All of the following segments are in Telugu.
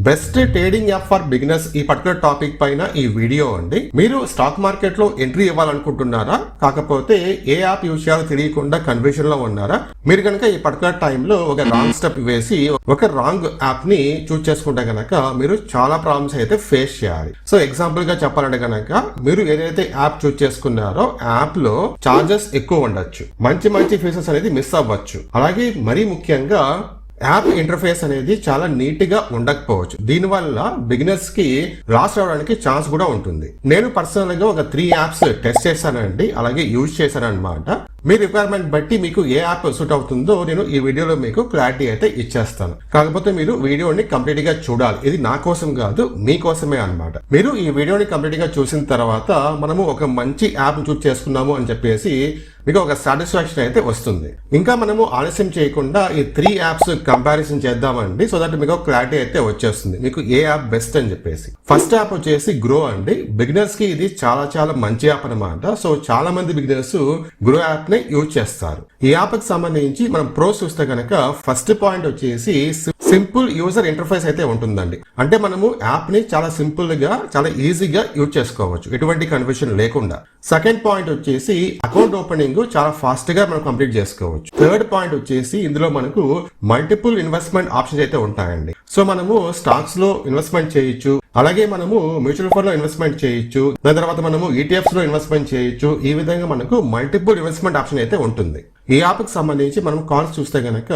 Best trading app for beginners ఈ పర్టికులర్ టాపిక్ పైన ఈ వీడియో అండి. మీరు స్టాక్ మార్కెట్ లో ఎంట్రీ ఇవ్వాలనుకుంటున్నారా, కాకపోతే ఏ యాప్ యూజ్ చేయాలో తెలియకుండా కన్ఫ్యూజన్ లో ఉన్నారా? మీరు కనుక ఈ పర్టికులర్ టైంలో ఒక రాంగ్ స్టెప్ వేసి ఒక రాంగ్ యాప్ ని చూస్ చేసుకుంటే గనక మీరు చాలా ప్రాబ్లమ్స్ అయితే ఫేస్ చేయాలి. సో ఎగ్జాంపుల్ గా చెప్పాలంటే గనక మీరు ఏదైతే యాప్ చూస్ చేసుకున్నారో యాప్ లో చార్జెస్ ఎక్కువ ఉండొచ్చు, మంచి మంచి ఫీచర్స్ అనేది మిస్ అవ్వచ్చు. అలాగే మరీ ముఖ్యంగా యాప్ ఇంటర్ఫేస్ అనేది చాలా నీట్ గా ఉండకపోవచ్చు. దీనివల్ల బిగినర్స్ కి లాస్ అవడానికి ఛాన్స్ కూడా ఉంటుంది. నేను పర్సనల్ గా ఒక 3 యాప్స్ టెస్ట్ చేశానండి, అలాగే యూజ్ చేశాను అనమాట. మీ రిక్వైర్మెంట్ బట్టి మీకు ఏ యాప్ సూట్ అవుతుందో నేను ఈ వీడియోలో మీకు క్లారిటీ అయితే ఇచ్చేస్తాను. కాకపోతే మీరు వీడియోని కంప్లీట్ గా చూడాలి. ఇది నా కోసం కాదు, మీకోసమే అన్నమాట. మీరు ఈ వీడియోని కంప్లీట్ గా చూసిన తర్వాత మనము ఒక మంచి యాప్ చూస్ చేసుకున్నాము అని చెప్పేసి మీకు ఒక సాటిస్ఫాక్షన్ అయితే వస్తుంది. ఇంకా మనము ఆలస్యం చేయకుండా ఈ 3 యాప్స్ కంపారిజన్ చేద్దామండి. సో దట్ మీకు క్లారిటీ అయితే వచ్చేస్తుంది మీకు ఏ యాప్ బెస్ట్ అని చెప్పేసి. ఫస్ట్ యాప్ వచ్చేసి గ్రో అండి. బిగినర్స్ కి ఇది చాలా చాలా మంచి యాప్ అనమాట. సో చాలా మంది బిగినర్స్ గ్రో యాప్ ని యూజ్ చేస్తారు. ఈ యాప్ కి సంబంధించి మనం ప్రోస్ చూస్తే కనుక ఫస్ట్ పాయింట్ వచ్చేసి సింపుల్ యూజర్ ఇంటర్ఫేస్ అయితే ఉంటుందండి. అంటే మనము యాప్ ని చాలా సింపుల్ గా చాలా ఈజీగా యూజ్ చేసుకోవచ్చు, ఎటువంటి కన్ఫ్యూజన్ లేకుండా. సెకండ్ పాయింట్ వచ్చేసి అకౌంట్ ఓపెనింగ్ చాలా ఫాస్ట్ గా మనం కంప్లీట్ చేసుకోవచ్చు. థర్డ్ పాయింట్ వచ్చేసి ఇందులో మనకు మల్టిపుల్ ఇన్వెస్ట్మెంట్ ఆప్షన్స్ అయితే ఉంటాయండి. సో మనము స్టాక్స్ లో ఇన్వెస్ట్మెంట్ చేయొచ్చు, అలాగే మనము మ్యూచువల్ ఫండ్ లో ఇన్వెస్ట్మెంట్ చేయొచ్చు, దాని తర్వాత మనము ఈటీఎఫ్స్ లో ఇన్వెస్ట్మెంట్ చేయొచ్చు. ఈ విధంగా మనకు మల్టిపుల్ ఇన్వెస్ట్మెంట్ ఆప్షన్ అయితే ఉంటుంది. ఈ యాప్ కి సంబంధించి మనం కాల్స్ చూస్తే గనక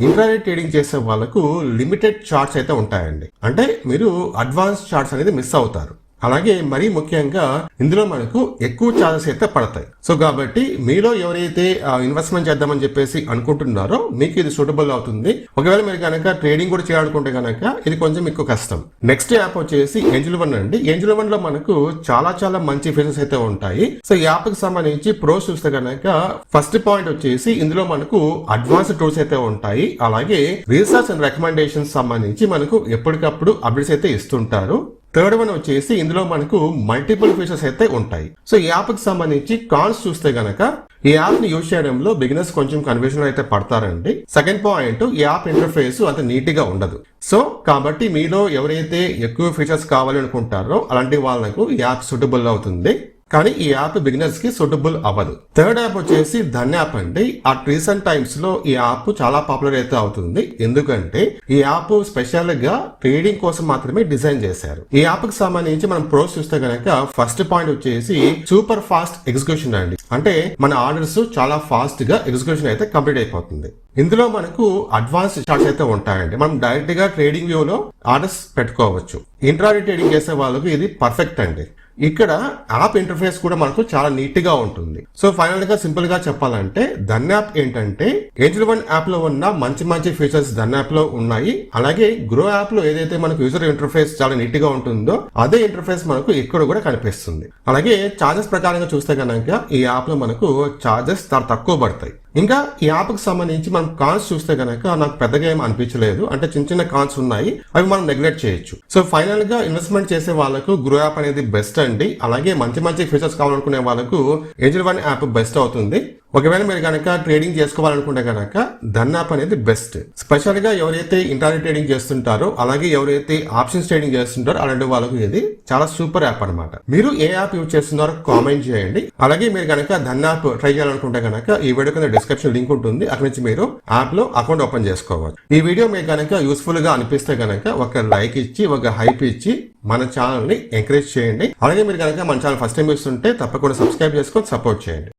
ఇంట్రాడే ట్రేడింగ్ చేసే వాళ్ళకు లిమిటెడ్ చార్ట్స్ అయితే ఉంటాయండి. అంటే మీరు అడ్వాన్స్ చార్ట్స్ అనేది మిస్ అవుతారు. అలాగే మరీ ముఖ్యంగా ఇందులో మనకు ఎక్కువ ఛార్జెస్ అయితే పడతాయి. సో కాబట్టి మీలో ఎవరైతే ఇన్వెస్ట్మెంట్ చేద్దామని చెప్పేసి అనుకుంటున్నారో మీకు ఇది సూటబుల్ అవుతుంది. ఒకవేళ మీరు కనుక ట్రేడింగ్ కూడా చేయాలనుకుంటే కనుక ఇది కొంచెం ఎక్కువ కష్టం. నెక్స్ట్ యాప్ వచ్చేసి ఏంజల్ వన్ అండి. ఏంజల్ వన్ లో మనకు చాలా చాలా మంచి ఫీచర్స్ అయితే ఉంటాయి. సో ఈ యాప్ కి సంబంధించి ప్రోస్ చూస్తే కనుక ఫస్ట్ పాయింట్ వచ్చేసి ఇందులో మనకు అడ్వాన్స్ టూల్స్ అయితే ఉంటాయి. అలాగే రీసెర్చ్ అండ్ రికమెండేషన్స్ సంబంధించి మనకు ఎప్పటికప్పుడు అప్డేట్స్ అయితే ఇస్తుంటారు. థర్డ్ వన్ వచ్చేసి ఇందులో మనకు మల్టిపుల్ ఫీచర్స్ అయితే ఉంటాయి. సో ఈ యాప్ కి సంబంధించి కాన్స్ చూస్తే గనక ఈ యాప్ ని యూజ్ చేయడంలో బిగినర్స్ కొంచెం కన్ఫ్యూజన్ అయితే పడతారండి. సెకండ్ పాయింట్, ఈ యాప్ ఇంటర్ఫేస్ అంత నీట్ గా ఉండదు. సో కాబట్టి మీలో ఎవరైతే ఎక్కువ ఫీచర్స్ కావాలి అనుకుంటారో అలాంటి వాళ్ళకు ఈ యాప్ సూటబుల్ అవుతుంది, కానీ ఈ యాప్ బిగినర్స్ కి సూటబుల్ అవ్వదు. థర్డ్ యాప్ వచ్చేసి ధన్ యాప్ అండి. అట్ రీసెంట్ టైమ్స్ లో ఈ యాప్ చాలా పాపులర్ అయితే అవుతుంది. ఎందుకంటే ఈ యాప్ స్పెషల్ గా ట్రేడింగ్ కోసం మాత్రమే డిజైన్ చేశారు. ఈ యాప్ కి సంబంధించి మనం ప్రోస్ చూస్తే గనక ఫస్ట్ పాయింట్ వచ్చేసి సూపర్ ఫాస్ట్ ఎగ్జిక్యూషన్ అండి. అంటే మన ఆర్డర్స్ చాలా ఫాస్ట్ గా ఎగ్జిక్యూషన్ అయితే కంప్లీట్ అయిపోతుంది. ఇందులో మనకు అడ్వాన్స్ చార్ట్స్ అయితే ఉంటాయండి. మనం డైరెక్ట్ గా ట్రేడింగ్ వ్యూ లో ఆర్డర్స్ పెట్టుకోవచ్చు. ఇంట్రాడే ట్రేడింగ్ చేసే వాళ్ళకు ఇది పర్ఫెక్ట్ అండి. ఇక్కడ యాప్ ఇంటర్ఫేస్ కూడా మనకు చాలా నీట్ గా ఉంటుంది. సో ఫైనల్ గా సింపుల్ గా చెప్పాలంటే ధన్ యాప్ ఏంటంటే ఏంజల్ వన్ యాప్ లో ఉన్న మంచి మంచి ఫీచర్స్ ధన్ యాప్ లో ఉన్నాయి. అలాగే గ్రో యాప్ లో ఏదైతే మనకు యూజర్ ఇంటర్ఫేస్ చాలా నీట్ గా ఉంటుందో అదే ఇంటర్ఫేస్ మనకు ఇక్కడ కూడా కనిపిస్తుంది. అలాగే చార్జెస్ ప్రకారంగా చూస్తే కనుక ఈ యాప్ లో మనకు చార్జెస్ చాలా తక్కువ పడతాయి. ఇంకా ఈ యాప్ కి సంబంధించి మనం కాన్స్ చూస్తే గనక నాకు పెద్దగా ఏం అనిపించలేదు. అంటే చిన్న చిన్న కాన్స్ ఉన్నాయి, అవి మనం నెగ్లెక్ట్ చేయొచ్చు. సో ఫైనల్ గా ఇన్వెస్ట్మెంట్ చేసే వాళ్ళకు గ్రో యాప్ అనేది బెస్ట్ అండి. అలాగే మంచి మంచి ఫీచర్స్ కావాలనుకునే వాళ్ళకు ఏంజల్ వన్ యాప్ బెస్ట్ అవుతుంది. ఒకవేళ మీరు కనుక ట్రేడింగ్ చేసుకోవాలనుకుంటే కనుక ధన్ యాప్ అనేది బెస్ట్. స్పెషల్ గా ఎవరైతే ఇంట్రాడే ట్రేడింగ్ చేస్తుంటారో అలాగే ఎవరైతే ఆప్షన్స్ ట్రేడింగ్ చేస్తుంటారో అలాంటి వాళ్ళకు ఇది చాలా సూపర్ యాప్ అనమాట. మీరు ఏ యాప్ యూజ్ చేస్తున్నారో కామెంట్ చేయండి. అలాగే మీరు కనుక ధన్ యాప్ ట్రై చేయాలనుకుంటే కనుక ఈ వీడియో కింద డిస్క్రిప్షన్ లింక్ ఉంటుంది, అక్కడి నుంచి మీరు యాప్ లో అకౌంట్ ఓపెన్ చేసుకోవచ్చు. ఈ వీడియో మీకు కనుక యూస్ఫుల్ గా అనిపిస్తే కనుక ఒక లైక్ ఇచ్చి ఒక హైప్ ఇచ్చి మన ఛానల్ ని ఎంకరేజ్ చేయండి. అలాగే మీరు కనుక మన ఛానల్ ఫస్ట్ టైం చూస్తుంటే తప్పకుండా సబ్స్క్రైబ్ చేసుకొని సపోర్ట్ చేయండి.